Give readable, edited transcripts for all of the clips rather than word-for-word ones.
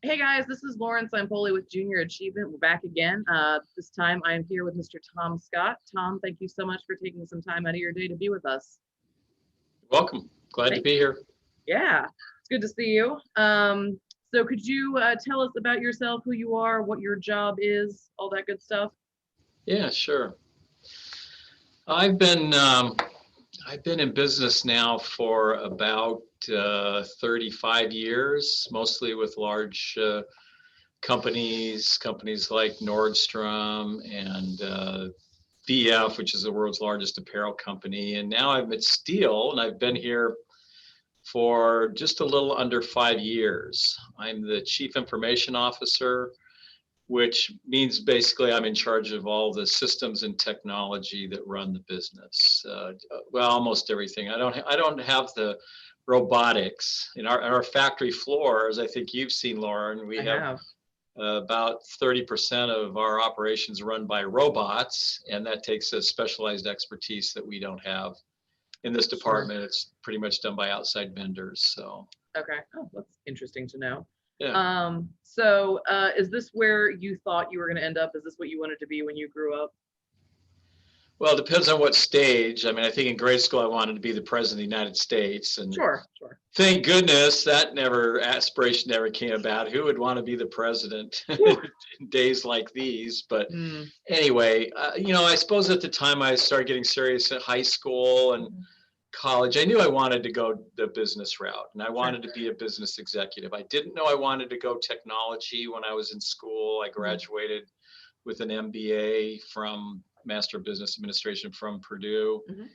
Hey guys, this is Lawrence. I'm Polly with Junior Achievement. We're back again. This time I'm here with Mr. Tom Scott. Tom, thank you so much for taking some time out of your day to be with us. Welcome. Glad to Thank be here. Yeah, it's good to see you. So could you tell us about yourself, who you are, what your job is, all that good stuff? Yeah, sure. I've been um, I've been in business now for about 35 years, mostly with large companies like Nordstrom and VF, which is the world's largest apparel company. And now I'm at Stihl, and I've been here for just a little under 5 years. I'm the Chief Information Officer, which means basically I'm in charge of all the systems and technology that run the business. Well, almost everything. I don't have the robotics in our factory floors. I think you've seen, Lauren. We I have have. about 30% of our operations run by robots, and that takes a specialized expertise that we don't have in this Sure. department. It's pretty much done by outside vendors. So Okay. Oh, that's interesting to know. yeah. Is this where you thought you were going to end up? Is this what you wanted to be when you grew up? Well, it depends on what stage. I mean, I think in grade school I wanted to be the president of the United States, and Sure, sure. thank goodness that aspiration never came about. Who would want to be the president Whew. in days like these? But Mm, anyway, I suppose at the time I started getting serious at high school and mhm. college, I knew I wanted to go the business route and I Sure. wanted to be a business executive. I didn't know I wanted to go technology when I was in school. I Mhm. graduated with an MBA from Master of Business Administration from Purdue. Mhm.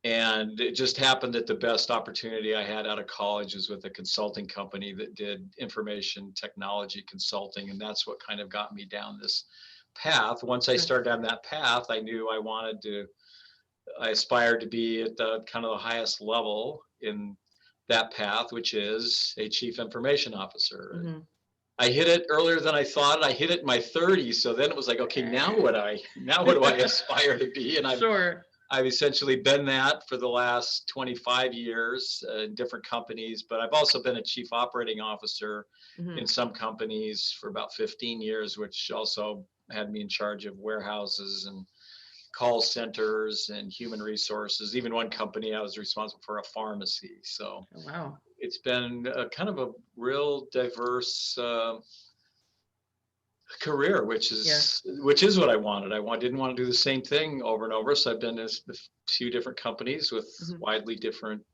And it just happened that the best opportunity I had out of college was with a consulting company that did information technology consulting. And that's what kind of got me down this path. Once I Sure. started down that path, I knew I aspired to be at the kind of the highest level in that path, which is a chief information officer. And Mhm. I hit it earlier than I thought. I hit it in my 30s. So then it was like, okay, now what do I aspire to be? And Sure. I've essentially been that for the last 25 years in different companies, but I've also been a chief operating officer in Mhm. some companies for about 15 years, which also had me in charge of warehouses and call centers and human resources. Even one company, I was responsible for a pharmacy. So Oh, wow. it's been a kind of a real diverse career, Yeah. which is what I wanted. Didn't want to do the same thing over and over, so I've been in a few different companies with Mhm. widely different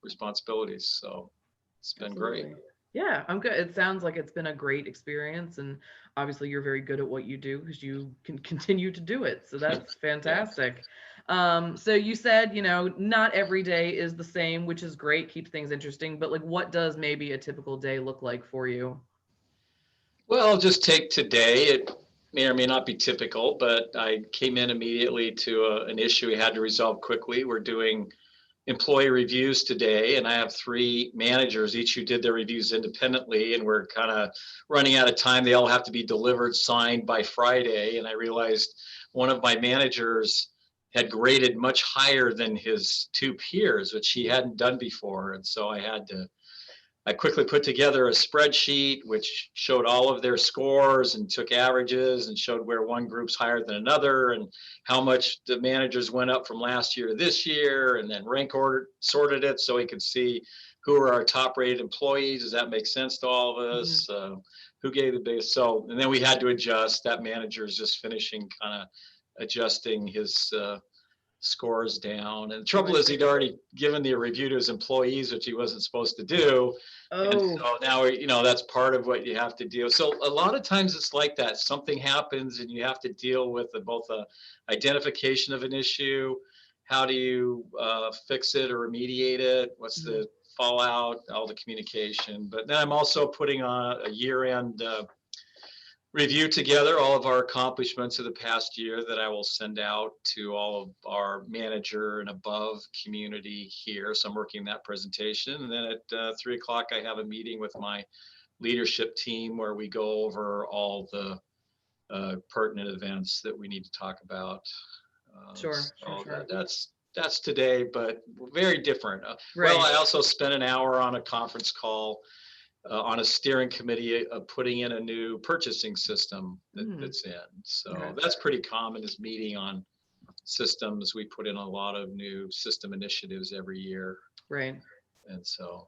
responsibilities. So it's been great. Absolutely. Yeah, I'm good. It sounds like it's been a great experience, and obviously you're very good at what you do because you can continue to do it. So that's Yeah. fantastic. So you said, not every day is the same, which is great, keeps things interesting, but like what does maybe a typical day look like for you? Well, I'll just take today. It may or may not be typical, but I came in immediately to an issue we had to resolve quickly. We're doing employee reviews today, and I have three managers, each who did their reviews independently, and we're kind of running out of time. They all have to be delivered, signed by Friday, and I realized one of my managers had graded much higher than his two peers, which he hadn't done before, and so I quickly put together a spreadsheet which showed all of their scores and took averages and showed where one group's higher than another and how much the managers went up from last year to this year, and then rank ordered sorted it so we could see who are our top rated employees. Does that make sense to all of Mhm. us? Who gave the biggest? So, and then we had to adjust. That manager is just finishing kind of adjusting his scores down. And the Oh, I trouble is, see. he'd already given the review to his employees, which he wasn't supposed to do. And Oh, so now, that's part of what you have to deal. So a lot of times it's like that. Something happens and you have to deal with both the identification of an issue. How do you fix it or remediate it? What's mhm. the fallout, all the communication. But then I'm also putting on a year-end review together all of our accomplishments of the past year that I will send out to all of our manager and above community here. So I'm working that presentation. And then at 3 o'clock, I have a meeting with my leadership team where we go over all the pertinent events that we need to talk about. Sure, sure, So sure. that's today, but very different. Well, Right. I also spent an hour on a conference call on a steering committee of putting in a new purchasing system that's in. So Okay. that's pretty common, is meeting on systems. We put in a lot of new system initiatives every year. Right. And so,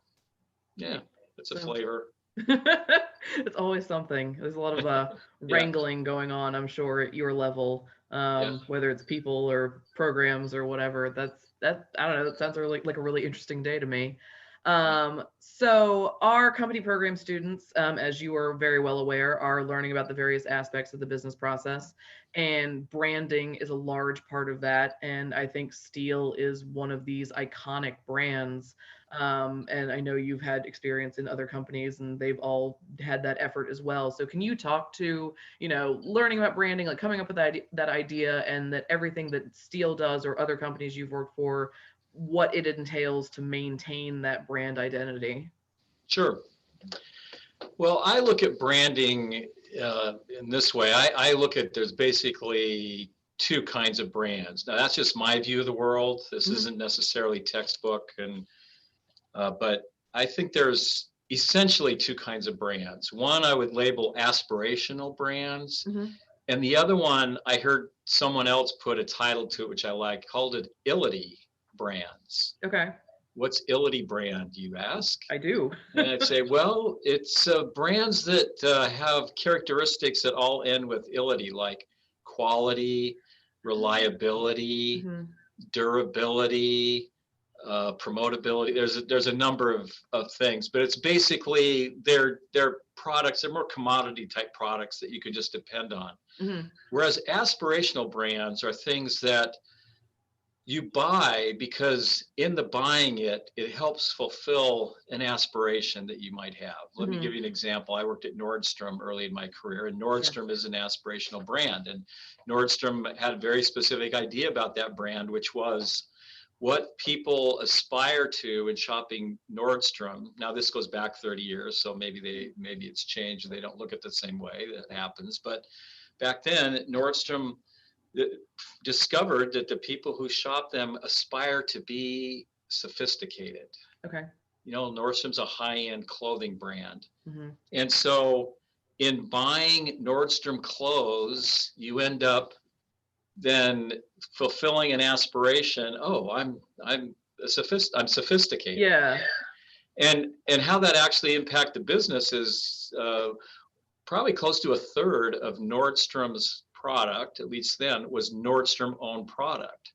yeah, it's a So flavor. it's always something. There's a lot of Yeah, wrangling going on, I'm sure, at your level, yeah. whether it's people or programs or whatever. That I don't know. That sounds really like a really interesting day to me. So our company program students, as you are very well aware, are learning about the various aspects of the business process, and branding is a large part of that. And I think Stihl is one of these iconic brands. And I know you've had experience in other companies and they've all had that effort as well. So can you talk to, learning about branding, like coming up with that idea and that everything that Stihl does or other companies you've worked for, what it entails to maintain that brand identity? Sure. Well, I look at branding in this way. I look at, there's basically two kinds of brands. Now, that's just my view of the world. This Mhm. isn't necessarily textbook, but I think there's essentially two kinds of brands. One I would label aspirational brands, Mhm. and the other one I heard someone else put a title to it, which I like, called it Illity brands. Okay. What's Illity brand, you ask? I do. And I'd say, well, it's brands that have characteristics that all end with Illity, like quality, reliability, Mhm. durability, promotability. There's a number of things, but it's basically they're products. They're more commodity type products that you can just depend on. Mhm. Whereas aspirational brands are things that you buy because in the buying it helps fulfill an aspiration that you might have. Let me give Mhm. you an example. I worked at Nordstrom early in my career, and Sure. Nordstrom is an aspirational brand. And Nordstrom had a very specific idea about that brand, which was what people aspire to in shopping Nordstrom. Now this goes back 30 years, so maybe it's changed. They don't look at it the same way. That happens. But back then, Nordstrom discovered that the people who shop them aspire to be sophisticated. Okay. Nordstrom's a high-end clothing brand. Mhm. And so in buying Nordstrom clothes, you end up then fulfilling an aspiration. Oh, I'm sophisticated. Yeah. And how that actually impact the business is probably close to a third of Nordstrom's product, at least then, was Nordstrom owned product.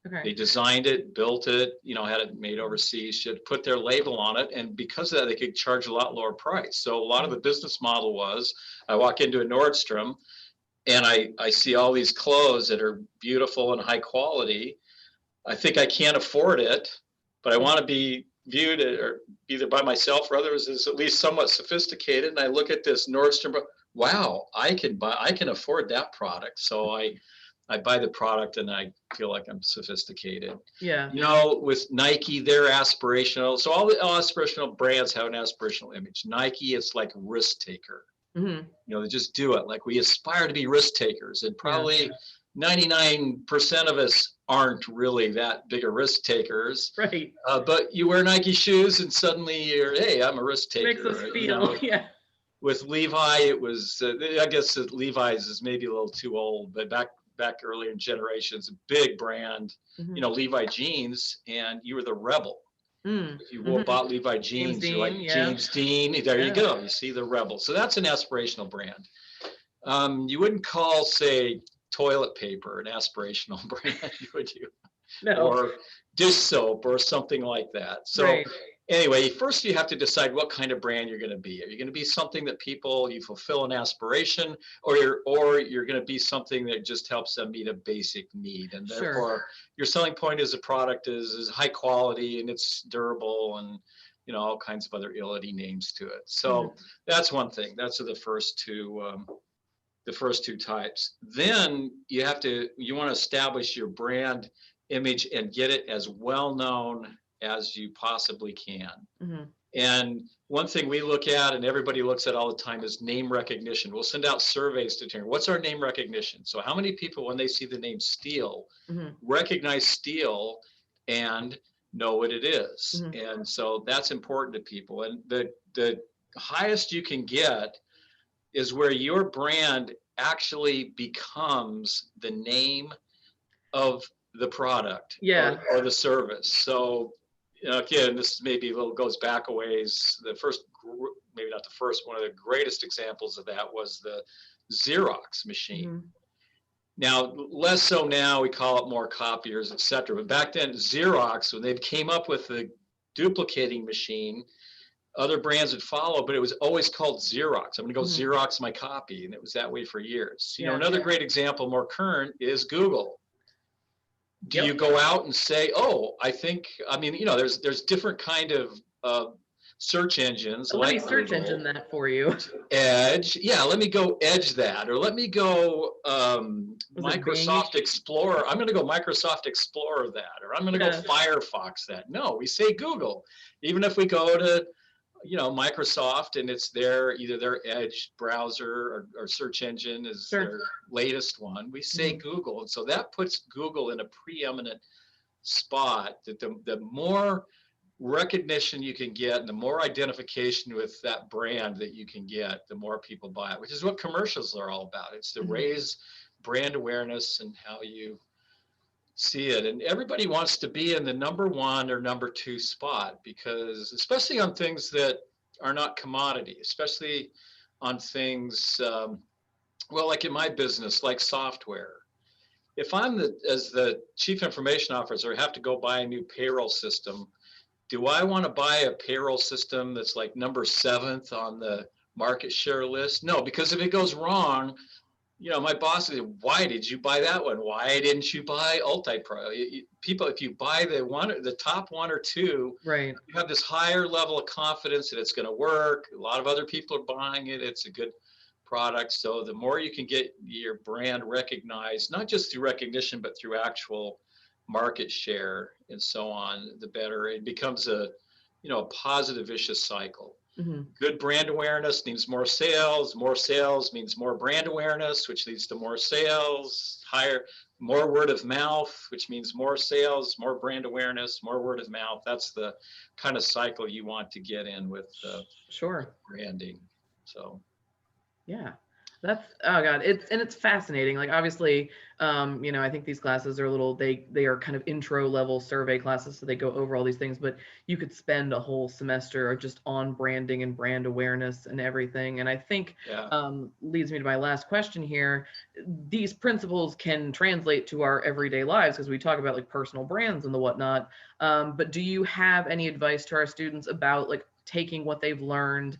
Okay. They designed it, built it, had it made overseas, should put their label on it. And because of that, they could charge a lot lower price. So a lot of the business model was, I walk into a Nordstrom and I see all these clothes that are beautiful and high quality. I think I can't afford it, but I want to be viewed or either by myself or others as at least somewhat sophisticated. And I look at this Nordstrom, wow, I can afford that product. So I buy the product and I feel like I'm sophisticated. Yeah. With Nike, they're aspirational. So all aspirational brands have an aspirational image. Nike, it's like risk taker. Mhm. They just do it. Like we aspire to be risk takers, and Yeah. probably 99% of us aren't really that big of risk takers. Right. But you wear Nike shoes, and suddenly hey, I'm a risk Makes us taker. feel, yeah. With Levi, it was I guess Levi's is maybe a little too old, but back earlier in generations, a big brand. Mhm. Levi jeans, and you were the rebel. Mm. If you Mhm. bought Levi James jeans, you're like Dean, yeah. James Dean. There you Yeah. go. You see the rebel. So that's an aspirational brand. You wouldn't call, say, toilet paper an aspirational brand, would you? No. Or dish soap or something like that. So Right. anyway, first you have to decide what kind of brand you're going to be. Are you going to be something that you fulfill an aspiration, or you're going to be something that just helps them meet a basic need, and Sure. therefore your selling point as a product is high quality and it's durable and all kinds of other illity names to it. So that's one thing. That's the first two types. Then you want to establish your brand image and get it as well known as you possibly can. Mhm. And one thing we look at, and everybody looks at all the time, is name recognition. We'll send out surveys to determine what's our name recognition. So how many people, when they see the name Stihl, Mhm. recognize Stihl and know what it is? Mhm. And so that's important to people. And the highest you can get is where your brand actually becomes the name of the product Yeah. or the service. So, again, this maybe a little goes back a ways. The first, maybe not the first, one of the greatest examples of that was the Xerox machine. Mm-hmm. Now, less so now, we call it more copiers, et cetera. But back then, Xerox, when they came up with the duplicating machine, other brands would follow, but it was always called Xerox. I'm going to go Mm-hmm. Xerox my copy. And it was that way for years. Yeah. Another great example, more current, is Google. Do Yep. you go out and say, oh, there's different kind of search engines Let me like search Google, engine that for you. Edge. Yeah, let me go Edge that, or let me go Was it Bing? Microsoft Explorer. I'm going to go Microsoft Explorer that, or I'm going to go Yeah. Firefox that. No, we say Google. Even if we go to Microsoft and it's either their Edge browser or search engine is Sure. their latest one, we say Google. And so that puts Google in a preeminent spot that the more recognition you can get and the more identification with that brand that you can get, the more people buy it, which is what commercials are all about. It's to raise brand awareness and how you see it. And everybody wants to be in the number one or number two spot, because especially on things that are not commodity, especially on things, like in my business, like software. If I'm as the chief information officer, have to go buy a new payroll system, do I want to buy a payroll system that's like number 7th on the market share list? No, because if it goes wrong, my boss said, why did you buy that one? Why didn't you buy UltiPro? People, if you buy the top one or two, right, you have this higher level of confidence that it's going to work. A lot of other people are buying it. It's a good product. So the more you can get your brand recognized, not just through recognition, but through actual market share and so on, the better. It becomes a positive vicious cycle. mm-hmm. Good brand awareness means more sales means more brand awareness, which leads to more sales, more word of mouth, which means more sales, more brand awareness, more word of mouth. That's the kind of cycle you want to get in with Sure. branding. So Yeah. Oh God, it's fascinating. Like obviously, I think these classes are they are kind of intro level survey classes, so they go over all these things, but you could spend a whole semester just on branding and brand awareness and everything. And I think leads me to my last question here. These principles can translate to our everyday lives because we talk about like personal brands and the whatnot. But do you have any advice to our students about like taking what they've learned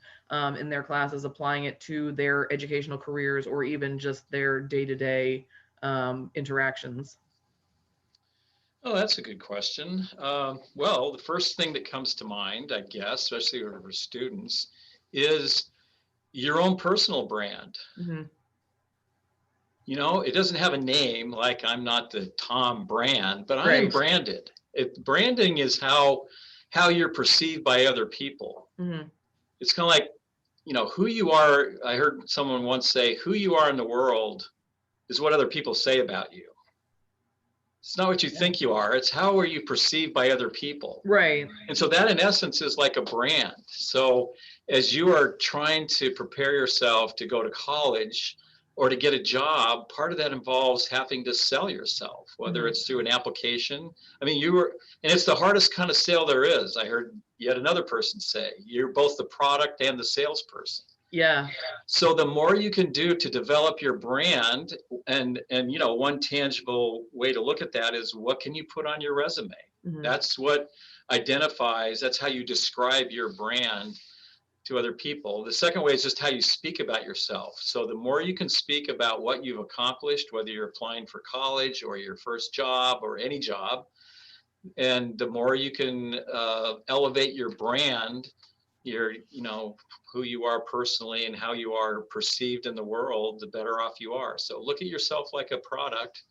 in their classes, applying it to their educational careers or even just their day-to-day interactions? Oh, that's a good question. Well, the first thing that comes to mind, I guess, especially for students, is your own personal brand. Mm-hmm. It doesn't have a name, like I'm not the Tom brand, but I am Right. branded. Branding is how you're perceived by other people. Mm-hmm. It's kind of like, who you are. I heard someone once say, who you are in the world is what other people say about you. It's not what you think you are. It's how are you perceived by other people. Right. And so that in essence is like a brand. So as you are trying to prepare yourself to go to college or to get a job, part of that involves having to sell yourself, whether it's through an application. I mean, and it's the hardest kind of sale there is. I heard yet another person say, you're both the product and the salesperson. Yeah. So the more you can do to develop your brand, and one tangible way to look at that is what can you put on your resume? Mm-hmm. That's how you describe your brand to other people. The second way is just how you speak about yourself. So the more you can speak about what you've accomplished, whether you're applying for college or your first job or any job, and the more you can elevate your brand, who you are personally and how you are perceived in the world, the better off you are. So look at yourself like a product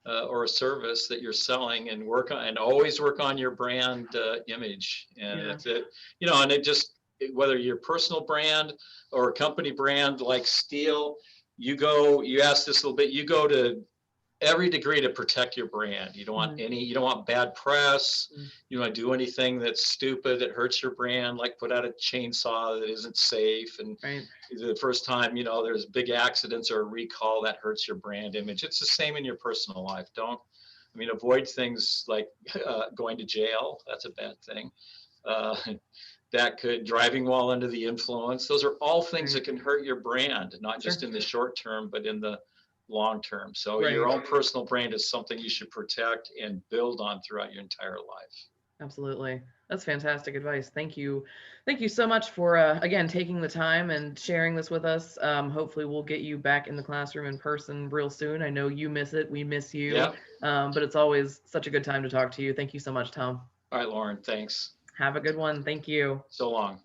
or a service that you're selling, and always work on your brand image. And that's it. And it just, whether your personal brand or a company brand like Stihl, you ask this a little bit, you go to every degree to protect your brand. You don't want Mhm. you don't want bad press. Mhm. You don't want to do anything that's stupid that hurts your brand, like put out a chainsaw that isn't safe. And Right. the first time, there's big accidents or a recall that hurts your brand image. It's the same in your personal life. Avoid things like going to jail. That's a bad thing. Uh, that could driving while under the influence. Those are all things Right. that can hurt your brand, not just Sure. in the short term, but in the long term. So your Right. own personal brand is something you should protect and build on throughout your entire life. Absolutely. That's fantastic advice. Thank you. Thank you so much for, again, taking the time and sharing this with us. Hopefully, we'll get you back in the classroom in person real soon. I know you miss it. We miss you. Yeah. But it's always such a good time to talk to you. Thank you so much, Tom. All right, Lauren, thanks. Have a good one. Thank you. So long.